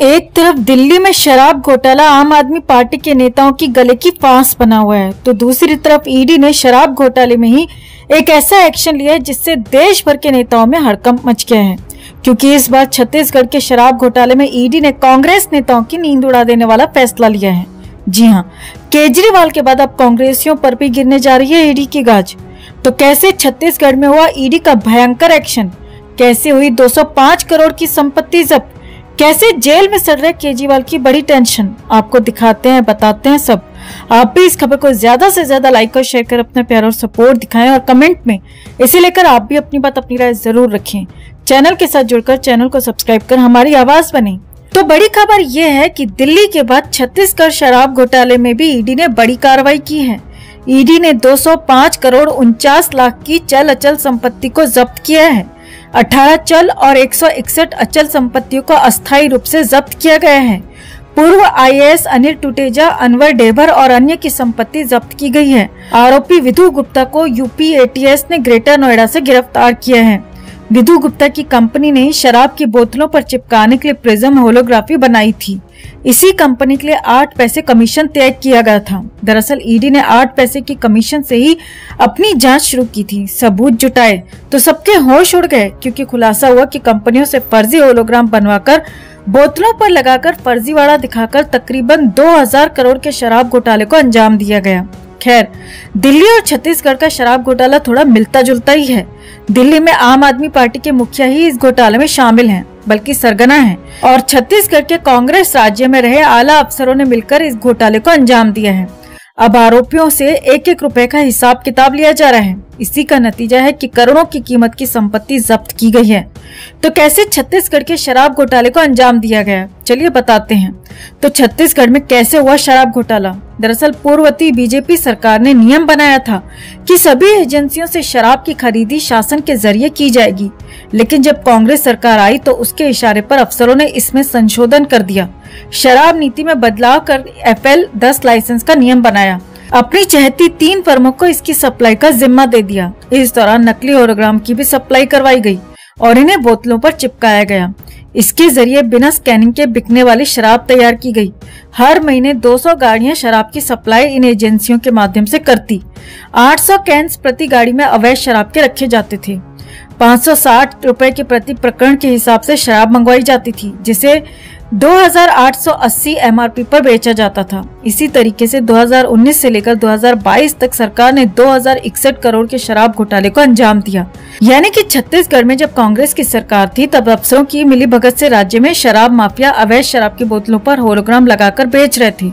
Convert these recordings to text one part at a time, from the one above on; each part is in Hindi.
एक तरफ दिल्ली में शराब घोटाला आम आदमी पार्टी के नेताओं की गले की फांस बना हुआ है, तो दूसरी तरफ ईडी ने शराब घोटाले में ही एक ऐसा एक्शन लिया है जिससे देश भर के नेताओं में हड़कंप मच गया है। क्योंकि इस बार छत्तीसगढ़ के शराब घोटाले में ईडी ने कांग्रेस नेताओं की नींद उड़ा देने वाला फैसला लिया है। जी हाँ, केजरीवाल के बाद अब कांग्रेसियों पर भी गिरने जा रही है ईडी की गाज। तो कैसे छत्तीसगढ़ में हुआ ईडी का भयंकर एक्शन, कैसे हुई 205 करोड़ की संपत्ति जब्त, कैसे जेल में सड़ रहे केजरीवाल की बड़ी टेंशन, आपको दिखाते हैं, बताते हैं सब। आप भी इस खबर को ज्यादा से ज्यादा लाइक और शेयर कर अपना प्यार और सपोर्ट दिखाएं और कमेंट में इसे लेकर आप भी अपनी बात, अपनी राय जरूर रखें। चैनल के साथ जुड़कर चैनल को सब्सक्राइब कर हमारी आवाज बने। तो बड़ी खबर ये है कि दिल्ली के बाद छत्तीसगढ़ शराब घोटाले में भी ईडी ने बड़ी कार्रवाई की है। ईडी ने 205 करोड़ 49 लाख की चल अचल संपत्ति को जब्त किया है। 18 चल और 161 अचल संपत्तियों को अस्थायी रूप से जब्त किया गया है। पूर्व आईएएस अनिल टुटेजा, अनवर डेभर और अन्य की संपत्ति जब्त की गई है। आरोपी विधु गुप्ता को यूपी एटीएस ने ग्रेटर नोएडा से गिरफ्तार किया है। विधु गुप्ता की कंपनी ने शराब की बोतलों पर चिपकाने के लिए प्रिज्म होलोग्राफी बनाई थी। इसी कंपनी के लिए 8 पैसे कमीशन तय किया गया था। दरअसल ईडी ने 8 पैसे की कमीशन से ही अपनी जांच शुरू की थी। सबूत जुटाए तो सबके होश उड़ गए, क्योंकि खुलासा हुआ कि कंपनियों से फर्जी होलोग्राम बनवाकर बोतलों पर लगाकर फर्जीवाड़ा दिखाकर तकरीबन 2000 करोड़ के शराब घोटाले को अंजाम दिया गया। खैर, दिल्ली और छत्तीसगढ़ का शराब घोटाला थोड़ा मिलता जुलता ही है। दिल्ली में आम आदमी पार्टी के मुखिया ही इस घोटाले में शामिल हैं, बल्कि सरगना हैं, और छत्तीसगढ़ के कांग्रेस राज्य में रहे आला अफसरों ने मिलकर इस घोटाले को अंजाम दिया है। अब आरोपियों से 1-1 रुपए का हिसाब किताब लिया जा रहा है। इसी का नतीजा है कि करोड़ों की कीमत की संपत्ति जब्त की गई है। तो कैसे छत्तीसगढ़ के शराब घोटाले को अंजाम दिया गया, चलिए बताते हैं। तो छत्तीसगढ़ में कैसे हुआ शराब घोटाला। दरअसल पूर्ववर्ती बीजेपी सरकार ने नियम बनाया था कि सभी एजेंसियों से शराब की खरीदी शासन के जरिए की जाएगी, लेकिन जब कांग्रेस सरकार आई तो उसके इशारे पर अफसरों ने इसमें संशोधन कर दिया। शराब नीति में बदलाव कर FL 10 लाइसेंस का नियम बनाया। अपनी चहेती 3 फर्मों को इसकी सप्लाई का जिम्मा दे दिया। इस दौरान नकली होलोग्राम की भी सप्लाई करवाई गई और इन्हें बोतलों पर चिपकाया गया। इसके जरिए बिना स्कैनिंग के बिकने वाली शराब तैयार की गई। हर महीने 200 गाड़ियां शराब की सप्लाई इन एजेंसियों के माध्यम से करती। 800 कैंस प्रति गाड़ी में अवैध शराब के रखे जाते थे। 560 रुपए के प्रति प्रकरण के हिसाब से शराब मंगवाई जाती थी, जिसे 2880 MRP पर बेचा जाता था। इसी तरीके से 2019 से लेकर 2022 तक सरकार ने 2061 करोड़ के शराब घोटाले को अंजाम दिया। यानी कि छत्तीसगढ़ में जब कांग्रेस की सरकार थी तब अफसरों की मिलीभगत से राज्य में शराब माफिया अवैध शराब की बोतलों पर होलोग्राम लगाकर बेच रहे थे।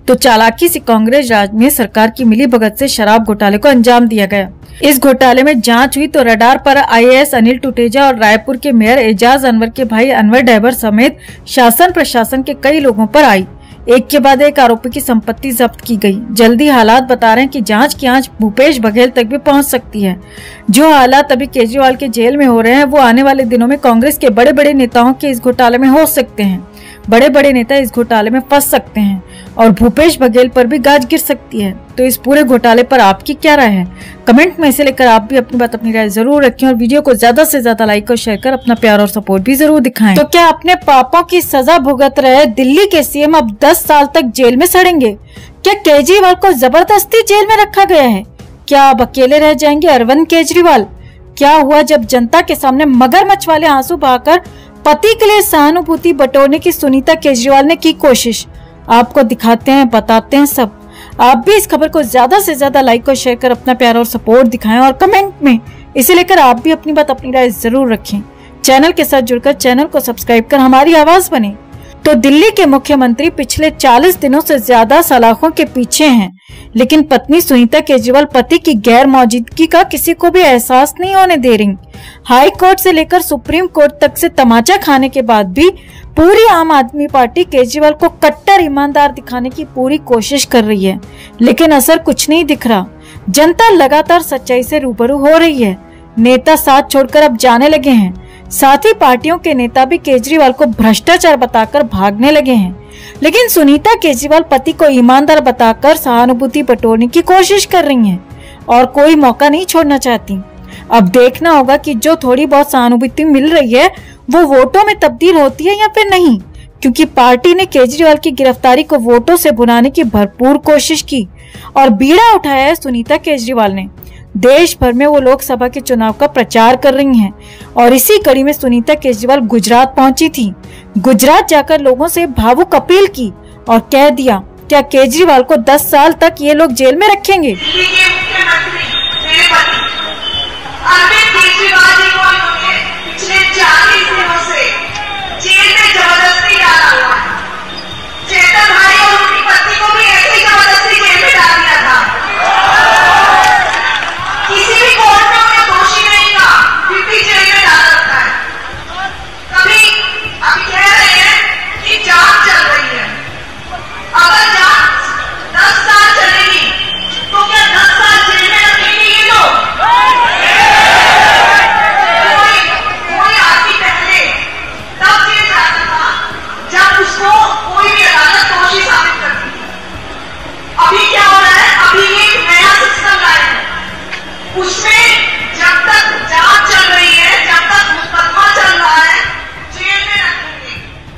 तो चालाकी से कांग्रेस राज में सरकार की मिलीभगत से शराब घोटाले को अंजाम दिया गया। इस घोटाले में जांच हुई तो रडार पर आईएएस अनिल टुटेजा और रायपुर के मेयर एजाज अनवर के भाई अनवर डेभर समेत शासन प्रशासन के कई लोगों पर आई। एक के बाद एक आरोपी की संपत्ति जब्त की गई। जल्दी हालात बता रहे हैं कि जांच की आंच भूपेश बघेल तक भी पहुंच सकती है। जो हालात अभी केजरीवाल के जेल में हो रहे हैं वो आने वाले दिनों में कांग्रेस के बड़े बड़े नेताओं के इस घोटाले में हो सकते हैं। बड़े बड़े नेता इस घोटाले में फंस सकते हैं और भूपेश बघेल पर भी गाज गिर सकती है। तो इस पूरे घोटाले पर आपकी क्या राय है, कमेंट में इसे लेकर आप भी अपनी बात, अपनी राय जरूर रखें और वीडियो को ज्यादा से ज्यादा लाइक और शेयर कर अपना प्यार और सपोर्ट भी जरूर दिखाएं। तो क्या अपने पापों की सजा भुगत रहे दिल्ली के सीएम अब 10 साल तक जेल में सड़ेंगे? क्या केजरीवाल को जबरदस्ती जेल में रखा गया है? क्या अब अकेले रह जाएंगे अरविंद केजरीवाल? क्या हुआ जब जनता के सामने मगरमच्छ वाले आंसू बहाकर पति के लिए सहानुभूति बटोरने की सुनीता केजरीवाल ने की कोशिश? आपको दिखाते हैं, बताते हैं सब। आप भी इस खबर को ज्यादा से ज्यादा लाइक और शेयर कर अपना प्यार और सपोर्ट दिखाएं और कमेंट में इसे लेकर आप भी अपनी बात, अपनी राय जरूर रखें। चैनल के साथ जुड़कर चैनल को सब्सक्राइब कर हमारी आवाज बने। तो दिल्ली के मुख्यमंत्री पिछले 40 दिनों से ज्यादा सलाखों के पीछे हैं, लेकिन पत्नी सुनीता केजरीवाल पति की गैर मौजूदगी का किसी को भी एहसास नहीं होने दे रही। हाई कोर्ट से लेकर सुप्रीम कोर्ट तक से तमाचा खाने के बाद भी पूरी आम आदमी पार्टी केजरीवाल को कट्टर ईमानदार दिखाने की पूरी कोशिश कर रही है, लेकिन असर कुछ नहीं दिख रहा। जनता लगातार सच्चाई से रूबरू हो रही है। नेता साथ छोड़कर अब जाने लगे हैं। साथ ही पार्टियों के नेता भी केजरीवाल को भ्रष्टाचार बताकर भागने लगे हैं, लेकिन सुनीता केजरीवाल पति को ईमानदार बताकर सहानुभूति बटोरने की कोशिश कर रही हैं और कोई मौका नहीं छोड़ना चाहती। अब देखना होगा कि जो थोड़ी बहुत सहानुभूति मिल रही है वो वोटों में तब्दील होती है या फिर नहीं, क्योंकि पार्टी ने केजरीवाल की गिरफ्तारी को वोटों से भुनाने की भरपूर कोशिश की और बीड़ा उठाया है सुनीता केजरीवाल ने। देश भर में वो लोकसभा के चुनाव का प्रचार कर रही हैं और इसी कड़ी में सुनीता केजरीवाल गुजरात पहुंची थी। गुजरात जाकर लोगों से भावुक अपील की और कह दिया, क्या केजरीवाल को 10 साल तक ये लोग जेल में रखेंगे?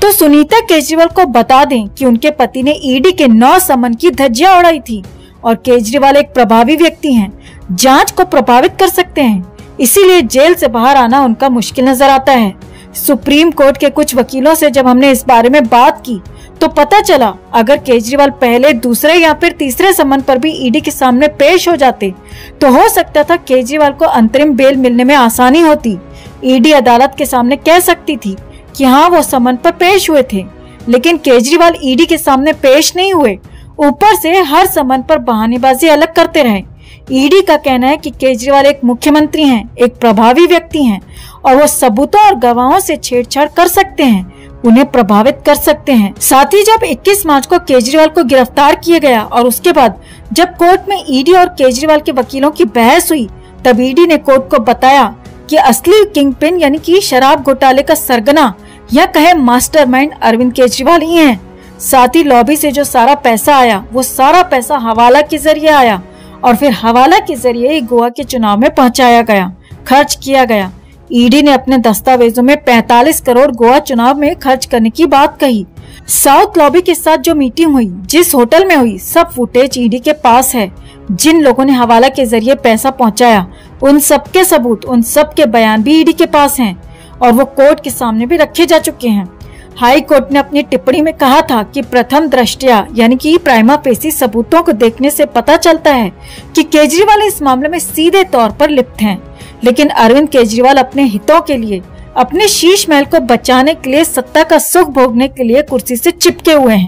तो सुनीता केजरीवाल को बता दें कि उनके पति ने ईडी के 9 समन की धज्जियां उड़ाई थी और केजरीवाल एक प्रभावी व्यक्ति हैं, जांच को प्रभावित कर सकते हैं, इसीलिए जेल से बाहर आना उनका मुश्किल नजर आता है। सुप्रीम कोर्ट के कुछ वकीलों से जब हमने इस बारे में बात की तो पता चला अगर केजरीवाल पहले, दूसरे या फिर तीसरे समन पर भी ईडी के सामने पेश हो जाते तो हो सकता था केजरीवाल को अंतरिम बेल मिलने में आसानी होती। ईडी अदालत के सामने कह सकती थी कि हाँ वो समन पर पेश हुए थे, लेकिन केजरीवाल ईडी के सामने पेश नहीं हुए, ऊपर से हर समन पर बहानेबाजी अलग करते रहे। ईडी का कहना है कि केजरीवाल एक मुख्यमंत्री हैं, एक प्रभावी व्यक्ति हैं और वो सबूतों और गवाहों से छेड़छाड़ कर सकते हैं, उन्हें प्रभावित कर सकते हैं। साथ ही जब 21 मार्च को केजरीवाल को गिरफ्तार किया गया और उसके बाद जब कोर्ट में ईडी और केजरीवाल के वकीलों की बहस हुई, तब ईडी ने कोर्ट को बताया कि असली किंगपिन यानी कि शराब घोटाले का सरगना या कहे मास्टरमाइंड अरविंद केजरीवाल ही हैं। साथ ही लॉबी से जो सारा पैसा आया वो सारा पैसा हवाला के जरिए आया और फिर हवाला के जरिए ही गोवा के चुनाव में पहुंचाया गया, खर्च किया गया। ईडी ने अपने दस्तावेजों में 45 करोड़ गोवा चुनाव में खर्च करने की बात कही। साउथ लॉबी के साथ जो मीटिंग हुई, जिस होटल में हुई, सब फुटेज ईडी के पास है। जिन लोगों ने हवाला के जरिए पैसा पहुंचाया, उन सब के सबूत, उन सब के बयान भी ईडी के पास हैं और वो कोर्ट के सामने भी रखे जा चुके हैं। हाई कोर्ट ने अपनी टिप्पणी में कहा था कि प्रथम दृष्टया यानी कि प्राइमा फेसी सबूतों को देखने से पता चलता है कि केजरीवाल इस मामले में सीधे तौर पर लिप्त हैं, लेकिन अरविंद केजरीवाल अपने हितों के लिए, अपने शीश महल को बचाने के लिए, सत्ता का सुख भोगने के लिए कुर्सी से चिपके हुए हैं।